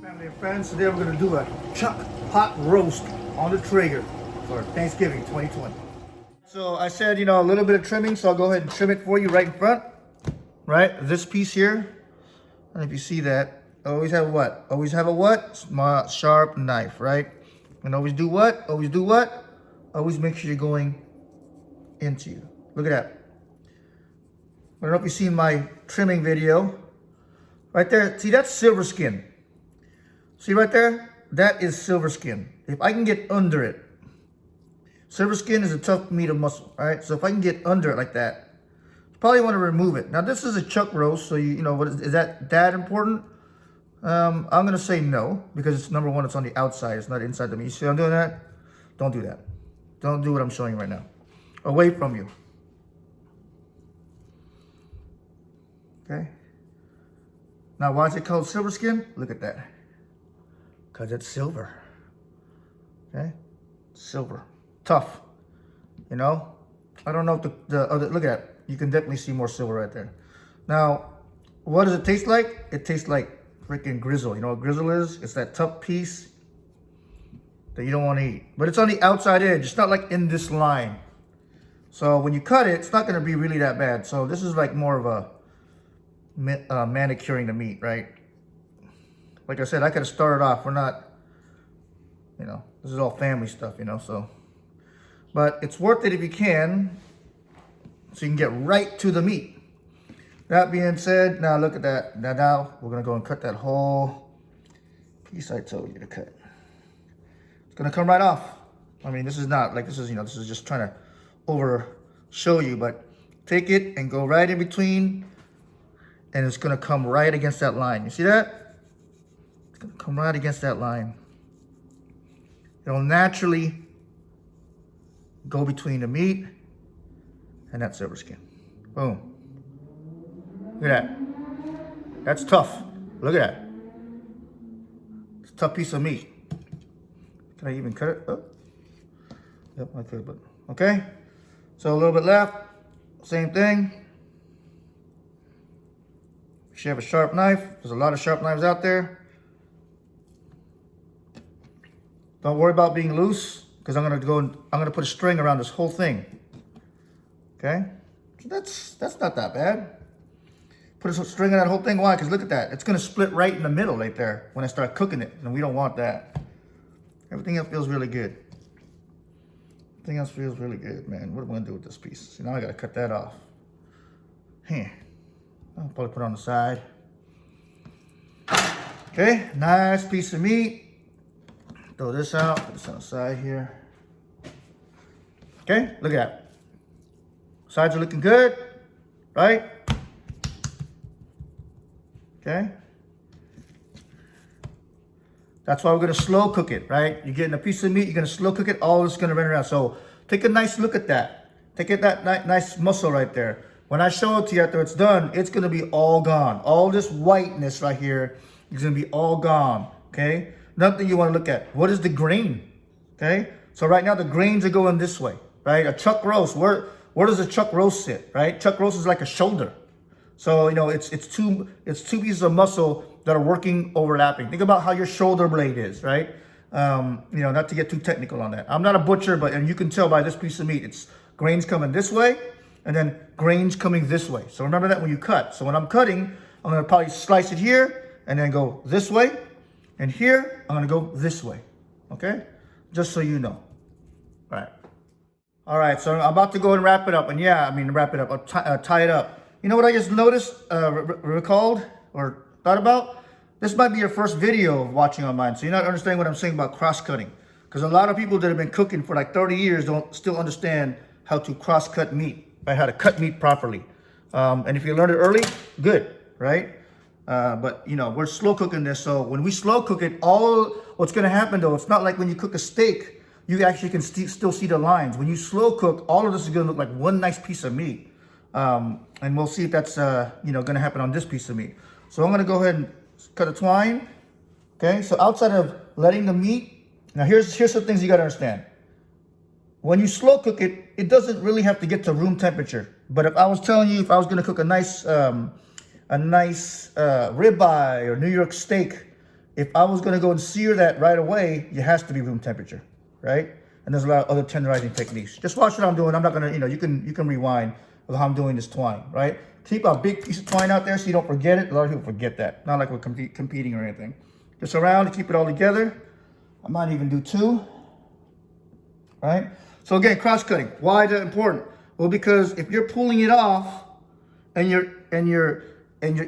Family and friends, today we're going to do a chuck pot roast on the Traeger for Thanksgiving 2020. So I said, a little bit of trimming, so I'll go ahead and trim it for you right in front. Right, this piece here, I don't know if you see that, always have what? Always have a what? Small, sharp knife, right? And always do what? Always do what? Always make sure you're going into you. Look at that. I don't know if you've seen my trimming video. Right there, see that's silver skin. See right there? That is silver skin. If I can get under it, silver skin is a tough meat of muscle, right? So if I can get under it like that, you probably want to remove it. Now this is a chuck roast, so what is that important? I'm gonna say no, because it's number one, it's on the outside, it's not inside the meat. You see I'm doing that? Don't do that. Don't do what I'm showing you right now. Away from you. Okay? Now why is it called silver skin? Look at that. Because it's silver. Okay? Silver. Tough. I don't know if the other, look at that. You can definitely see more silver right there. Now, what does it taste like? It tastes like freaking grizzle. You know what grizzle is? It's that tough piece that you don't want to eat. But it's on the outside edge. It's not like in this line. So when you cut it, it's not going to be really that bad. So this is like more of a manicuring the meat, right? Like I said, I could have started off. We're not, this is all family stuff, so. But it's worth it if you can, so you can get right to the meat. That being said, now look at that. Now we're gonna go and cut that whole piece I told you to cut. It's gonna come right off. I mean, this is not like this is just trying to over show you, but take it and go right in between, and it's gonna come right against that line. You see that? It's gonna come right against that line. It'll naturally go between the meat and that silver skin. Boom. Look at that. That's tough. Look at that. It's a tough piece of meat. Can I even cut it up? Yep, I could, but okay. So a little bit left. Same thing. If you have a sharp knife, there's a lot of sharp knives out there. Don't worry about being loose, because I'm gonna put a string around this whole thing. Okay? So that's not that bad. Put a string on that whole thing. Why? Because look at that. It's gonna split right in the middle right there when I start cooking it, and we don't want that. Everything else feels really good. Everything else feels really good, man. What am I gonna do with this piece? See, now I gotta cut that off. Here. I'll probably put it on the side. Okay, nice piece of meat. Throw this out, put this on the side here. Okay, look at that. Sides are looking good, right? Okay. That's why we're gonna slow cook it, right? You're getting a piece of meat, you're gonna slow cook it, all it's gonna run around. So take a nice look at that. Take it, that nice muscle right there. When I show it to you after it's done, it's gonna be all gone. All this whiteness right here is gonna be all gone, okay? Nothing you wanna look at. What is the grain, okay? So right now the grains are going this way, right? A chuck roast, where does a chuck roast sit, right? Chuck roast is like a shoulder. So, it's two pieces of muscle that are working overlapping. Think about how your shoulder blade is, right? Not to get too technical on that. I'm not a butcher, and you can tell by this piece of meat, it's grains coming this way, and then grains coming this way. So remember that when you cut. So when I'm cutting, I'm gonna probably slice it here, and then go this way, and here, I'm gonna go this way, okay? Just so you know, all right. All right, so I'm about to go and wrap it up, and wrap it up, I'll tie it up. You know what I just noticed, recalled, or thought about? This might be your first video of watching on mine, so you're not understanding what I'm saying about cross-cutting. Because a lot of people that have been cooking for like 30 years don't still understand how to cross-cut meat, right? How to cut meat properly. And if you learn it early, good, right? But we're slow cooking this, so when we slow cook it, what's gonna happen though, it's not like when you cook a steak, you actually can still see the lines. When you slow cook, all of this is gonna look like one nice piece of meat. And we'll see if that's, gonna happen on this piece of meat. So I'm gonna go ahead and cut a twine, okay? So outside of letting the meat, now here's some things you gotta understand. When you slow cook it, it doesn't really have to get to room temperature. But if I was telling you, if I was gonna cook a nice ribeye or New York steak, if I was gonna go and sear that right away, it has to be room temperature, right? And there's a lot of other tenderizing techniques. Just watch what I'm doing. I'm not gonna, you can rewind of how I'm doing this twine, right? Keep a big piece of twine out there so you don't forget it. A lot of people forget that. Not like we're competing or anything. Just around to keep it all together. I might even do 2, right? So again, cross cutting. Why is that important? Well, because if you're pulling it off and you're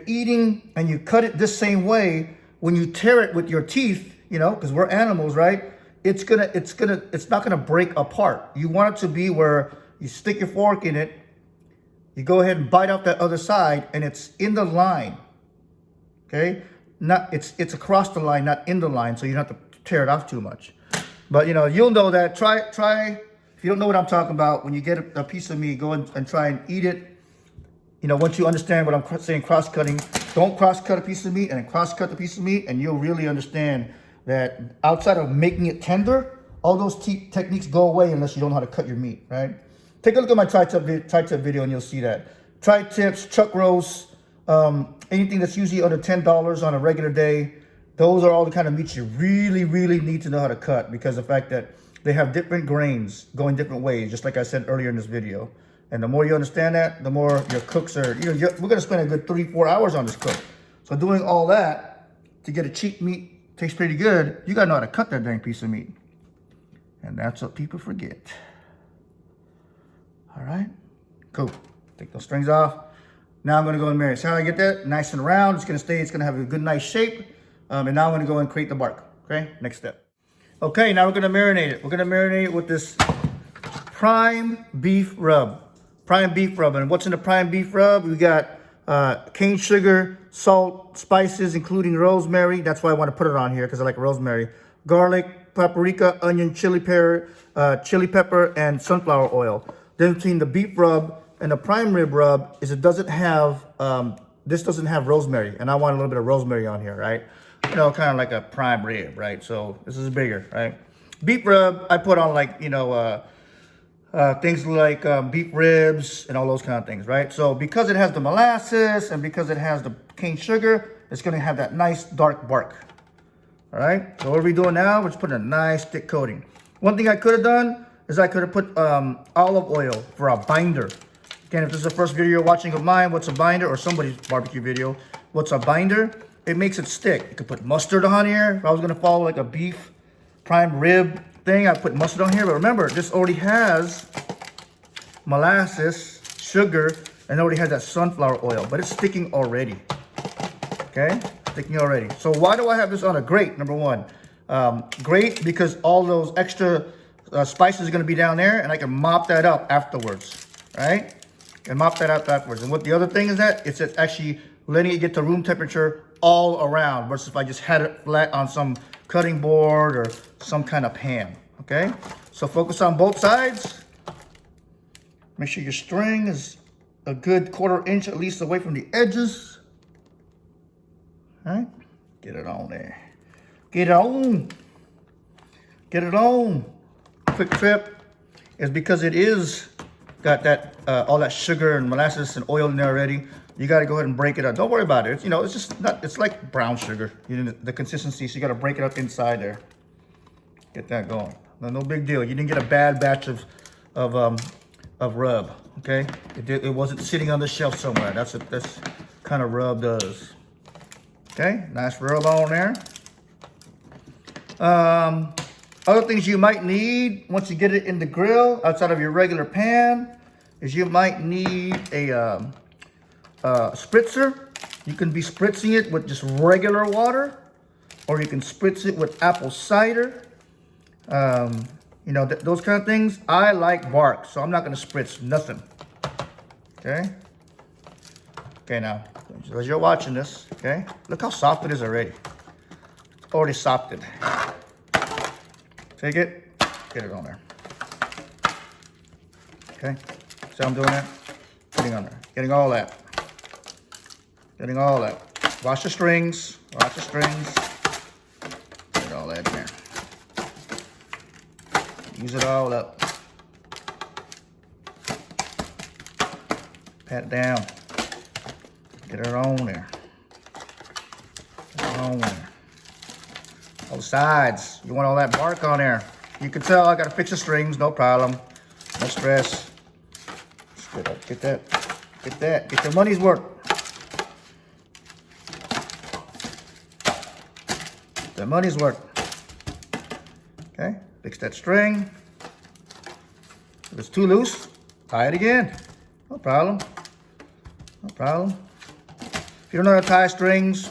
eating and you cut it this same way, when you tear it with your teeth, because we're animals, right? It's not gonna break apart. You want it to be where you stick your fork in it, you go ahead and bite out that other side, and it's in the line. Okay? It's across the line, not in the line, so you don't have to tear it off too much. But you'll know that. Try if you don't know what I'm talking about, when you get a piece of meat, go and try and eat it. Once you understand what I'm saying, cross-cutting, don't cross-cut a piece of meat and then cross-cut the piece of meat, and you'll really understand that outside of making it tender, all those techniques go away unless you don't know how to cut your meat, right? Take a look at my tri-tip video and you'll see that. Tri-tips, chuck roasts, anything that's usually under $10 on a regular day, those are all the kind of meats you really, really need to know how to cut, because of the fact that they have different grains going different ways, just like I said earlier in this video. And the more you understand that, the more your cooks are, we're gonna spend a good 3-4 hours on this cook. So doing all that to get a cheap meat tastes pretty good, you gotta know how to cut that dang piece of meat. And that's what people forget. All right, cool. Take those strings off. Now I'm gonna go and marinate. See how I get that? Nice and round. It's gonna have a good, nice shape. And now I'm gonna go and create the bark, okay? Next step. Okay, now we're gonna marinate it. We're gonna marinate it with this prime beef rub. Prime beef rub. And what's in the prime beef rub? We got cane sugar, salt, spices, including rosemary. That's why I want to put it on here, because I like rosemary. Garlic, paprika, onion, chili pepper, and sunflower oil. Then between the beef rub and the prime rib rub is it doesn't have, this doesn't have rosemary. And I want a little bit of rosemary on here, right? Kind of like a prime rib, right? So this is bigger, right? Beef rub, I put on like, things like beef ribs and all those kind of things, right? So because it has the molasses and because it has the cane sugar, it's gonna have that nice dark bark. All right, so what are we doing now? We're just putting a nice thick coating. One thing I could have done is I could have put olive oil for a binder. Again, if this is the first video you're watching of mine, what's a binder, or somebody's barbecue video, what's a binder? It makes it stick. You could put mustard on here. If I was gonna follow like a beef prime rib thing, I put mustard on here. But remember, this already has molasses, sugar, and it already has that sunflower oil, but it's sticking already. Okay, sticking already. So why do I have this on a grate? Number one, grate because all those extra spices are gonna be down there, and I can mop that up afterwards, right? And mop that up afterwards. And what the other thing is that it's actually letting it get to room temperature all around, versus if I just had it flat on some cutting board or some kind of pan, okay? So focus on both sides. Make sure your string is a good 1/4 inch at least away from the edges. All right, get it on there. Get it on. Get it on. Quick tip is because it is got that all that sugar and molasses and oil in there already. You got to go ahead and break it up. Don't worry about it. It's just not. It's like brown sugar. The consistency. So you got to break it up inside there. Get that going. No big deal. You didn't get a bad batch of rub. Okay. It wasn't sitting on the shelf somewhere. That's what this kind of rub does. Okay. Nice rub on there. Other things you might need once you get it in the grill outside of your regular pan is you might need a spritzer. You can be spritzing it with just regular water, or you can spritz it with apple cider. Those kind of things. I like bark, so I'm not going to spritz nothing. Okay. Okay, now as you're watching this, okay, look how soft it is already. It's already softened. Take it, get it on there. Okay. See how I'm doing that? Getting on there. Getting all that. Getting all that. Wash the strings. Wash the strings. Get all that in there. Use it all up. Pat it down. Get it on there. Get it on there. All the sides. You want all that bark on there. You can tell I gotta fix the strings, no problem. No stress. Get that. Get your money's worth. Get the money's worth. Okay, fix that string. If it's too loose, tie it again. No problem. No problem. If you don't know how to tie strings,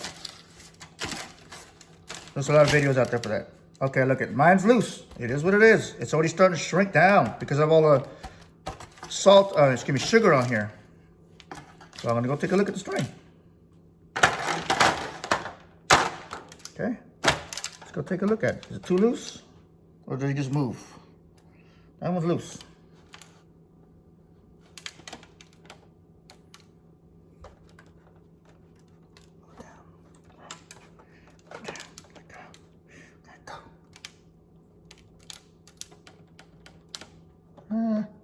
there's a lot of videos out there for that. Okay, look at mine's loose. It is what it is. It's already starting to shrink down because of all the salt, sugar on here. So I'm gonna go take a look at the string. Okay, let's go take a look at it. Is it too loose or did it just move? That one's loose.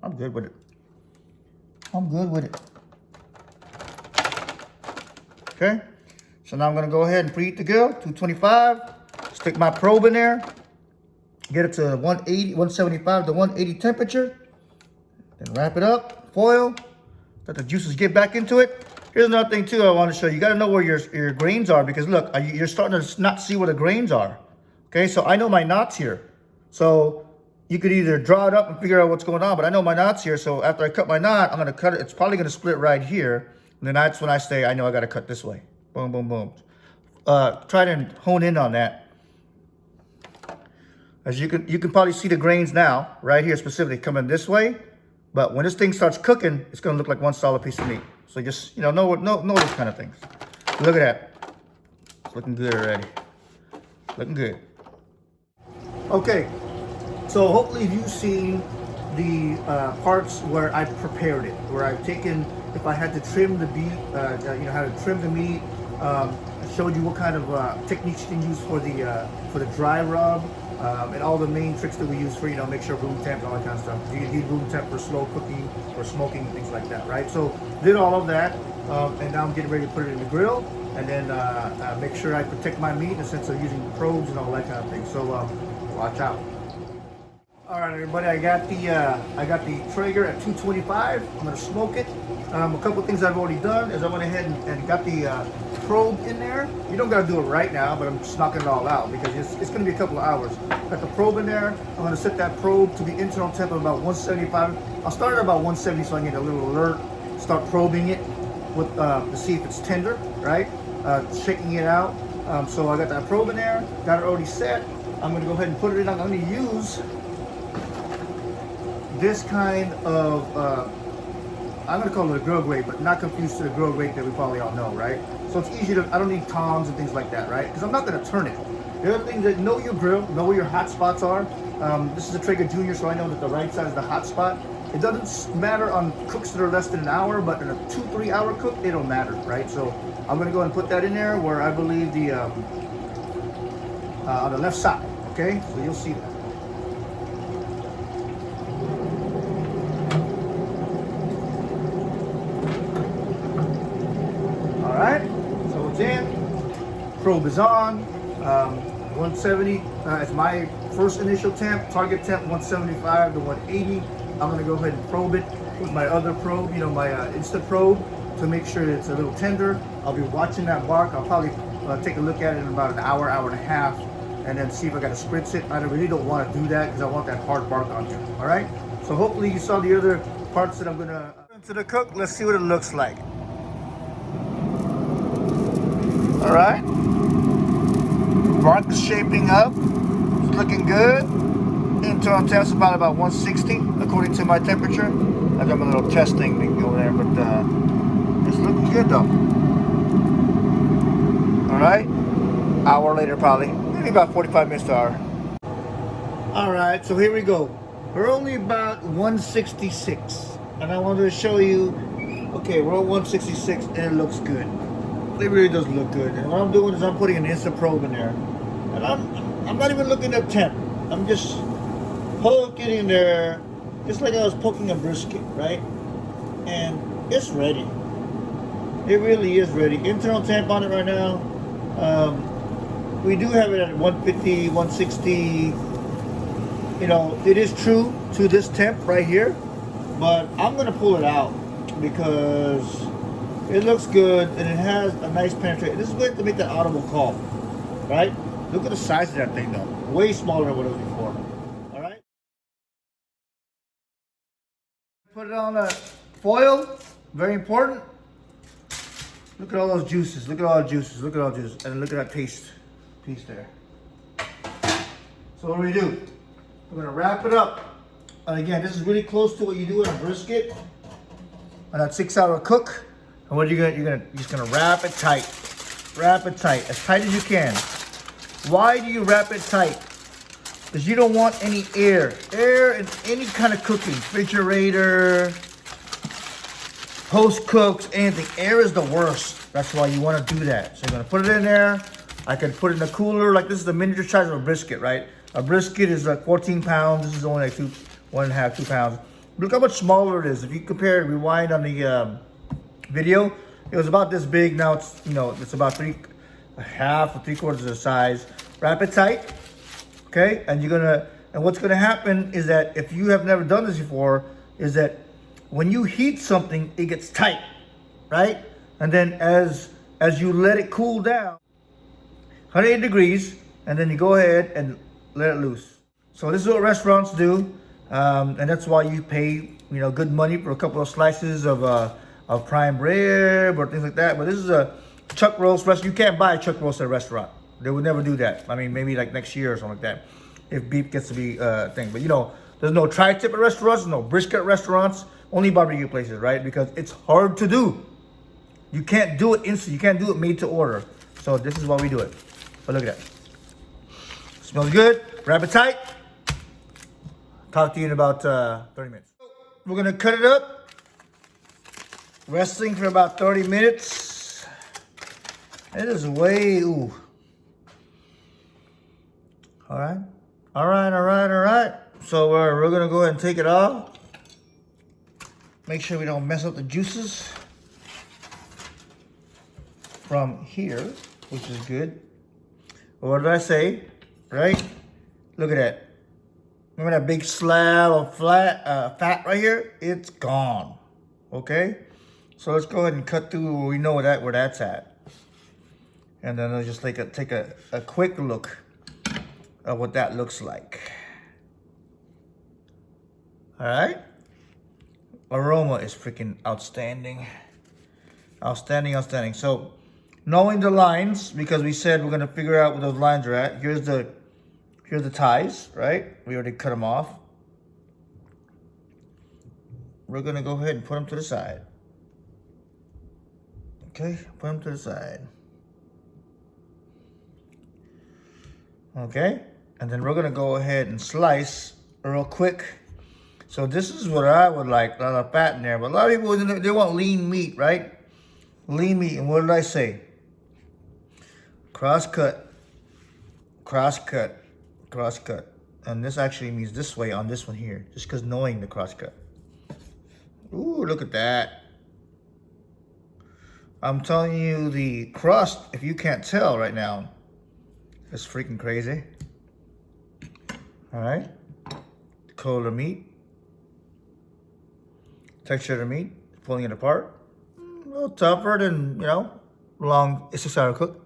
I'm good with it. I'm good with it. Okay, so now I'm gonna go ahead and preheat the grill, 225. Stick my probe in there. Get it to 180, 175 to 180 temperature. Then wrap it up, foil. Let the juices get back into it. Here's another thing too I want to show you. You gotta know where your grains are because look, you're starting to not see where the grains are. Okay, so I know my knots here. So you could either draw it up and figure out what's going on, but I know my knot's here. So after I cut my knot, I'm gonna cut it. It's probably gonna split right here. And then that's when I say, I know I gotta cut this way. Boom, boom, boom. Try to hone in on that. As you can probably see the grains now, right here specifically coming this way. But when this thing starts cooking, it's gonna look like one solid piece of meat. So just, know those kind of things. Look at that. It's looking good already. Looking good. Okay. So hopefully you've seen the parts where I prepared it, where I've taken, if I had to trim the meat, how to trim the meat. I showed you what kind of techniques you can use for the dry rub, and all the main tricks that we use for, make sure room temp, all that kind of stuff. You need room temp for slow cooking or smoking, things like that, right? So did all of that, and now I'm getting ready to put it in the grill, and then make sure I protect my meat in the sense of using probes and all that kind of thing. So watch out. All right, everybody, I got the Traeger at 225. I'm gonna smoke it. A couple of things I've already done is I went ahead and got the probe in there. You don't gotta do it right now, but I'm just knocking it all out because it's gonna be a couple of hours. Got the probe in there. I'm gonna set that probe to the internal temp of about 175. I'll start at about 170 so I can get a little alert. Start probing it with to see if it's tender, right? Shaking it out. So I got that probe in there. Got it already set. I'm gonna go ahead and put it in. I'm gonna use this kind of, I'm gonna call it a grill grate, but not confused to the grill grate that we probably all know, right? So it's easy to, I don't need tongs and things like that, right? Because I'm not gonna turn it. The other thing that know your grill, know where your hot spots are. This is a Traeger Junior, so I know that the right side is the hot spot. It doesn't matter on cooks that are less than an hour, but in a 2-3 hour cook, it don't matter, right? So I'm gonna go and put that in there where I believe the, on the left side, okay? So you'll see that. Alright, so it's in, probe is on, 170 is my first initial temp, target temp 175 to 180. I'm going to go ahead and probe it with my other probe, my instant probe to make sure that it's a little tender. I'll be watching that bark. I'll probably take a look at it in about an hour, hour and a half, and then see if I got to spritz it. I really don't want to do that because I want that hard bark on there. Alright, so hopefully you saw the other parts that I'm going to into the cook. Let's see what it looks like. All right, bark is shaping up. It's looking good. Internal temp's about 160 according to my temperature. I got my little testing thing over there, but it's looking good though. All right, hour later probably, maybe about 45 minutes to hour. All right, so here we go. We're only about 166, and I wanted to show you. Okay, we're at 166, and it looks good. It really does look good. And what I'm doing is I'm putting an instant probe in there. And I'm not even looking at temp. I'm just poking in there, just like I was poking a brisket, right? And it's ready. It really is ready. Internal temp on it right now. we do have it at 150, 160. You know, it is true to this temp right here, but I'm gonna pull it out because it looks good and it has a nice penetration. This is going to make that audible call, right? Look at the size of that thing though. Way smaller than what it was before. All right. Put it on a foil. Very important. Look at all those juices. Look at all the juices. Look at all the juices. And look at that paste piece there. So what do? We're gonna wrap it up. And again, this is really close to what you do in a brisket on that 6-hour cook. And what you're just gonna wrap it tight. Wrap it tight, as tight as you can. Why do you wrap it tight? Because you don't want any air. Air in any kind of cooking, refrigerator, post cooks, anything. Air is the worst. That's why you want to do that. So you're gonna put it in there. I can put it in a cooler. Like this is the miniature size of a brisket, right? A brisket is like 14 pounds. This is only like 1.5, 2 pounds. Look how much smaller it is. If you compare, rewind on the video, it was about this big. Now it's, you know, it's about 1/2 or 3/4 of the size. Wrap it tight, okay? And what's gonna happen is that if you have never done this before, is that when you heat something, it gets tight, right? And then as you let it cool down, 180 degrees, and then you go ahead and let it loose. So this is what restaurants do, and that's why you pay, you know, good money for a couple of slices of prime rib or things like that. But this is a chuck roast restaurant. You can't buy a chuck roast at a restaurant. They would never do that. I mean, maybe like next year or something like that, if beef gets to be a thing. But you know, there's no tri-tip at restaurants, no brisket restaurants, only barbecue places, right? Because it's hard to do. You can't do it instant. You can't do it made to order. So this is why we do it. But look at that. Smells good. Wrap it tight. Talk to you in about 30 minutes. We're gonna cut it up. Resting for about 30 minutes. It is way, ooh. All right. All right, all right, all right. So we're gonna go ahead and take it off. Make sure we don't mess up the juices from here, which is good. What did I say? Right? Look at that. Remember that big slab of fat right here? It's gone. Okay? So let's go ahead and cut through. We know where that's at. And then let's just take a quick look at what that looks like. All right? Aroma is freaking outstanding. Outstanding, outstanding. So knowing the lines, because we said we're gonna figure out what those lines are at. Here's the ties, right? We already cut them off. We're gonna go ahead and put them to the side. Okay, put them to the side. Okay, and then we're gonna go ahead and slice real quick. So this is what I would like, a lot of fat in there. But a lot of people, they want lean meat, right? Lean meat, and what did I say? Cross cut, cross cut, cross cut. And this actually means this way on this one here, just because knowing the cross cut. Ooh, look at that. I'm telling you, the crust, if you can't tell right now, is freaking crazy. All right, color of the meat. Texture of the meat, pulling it apart. A little tougher than, you know, long 6-hour cook.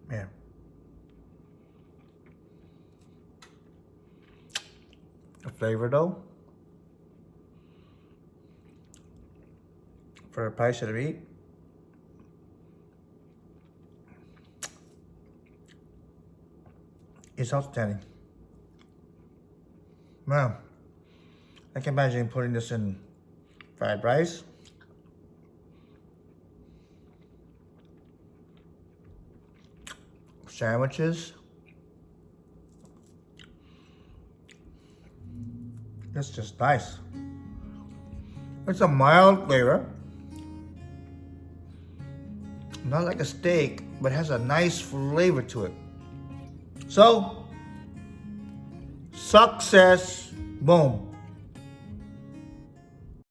Man. The flavor though, for a piece of the meat, it's outstanding. Man, I can imagine putting this in fried rice. Sandwiches. It's just nice. It's a mild flavor. Not like a steak, but has a nice flavor to it. So, success. Boom.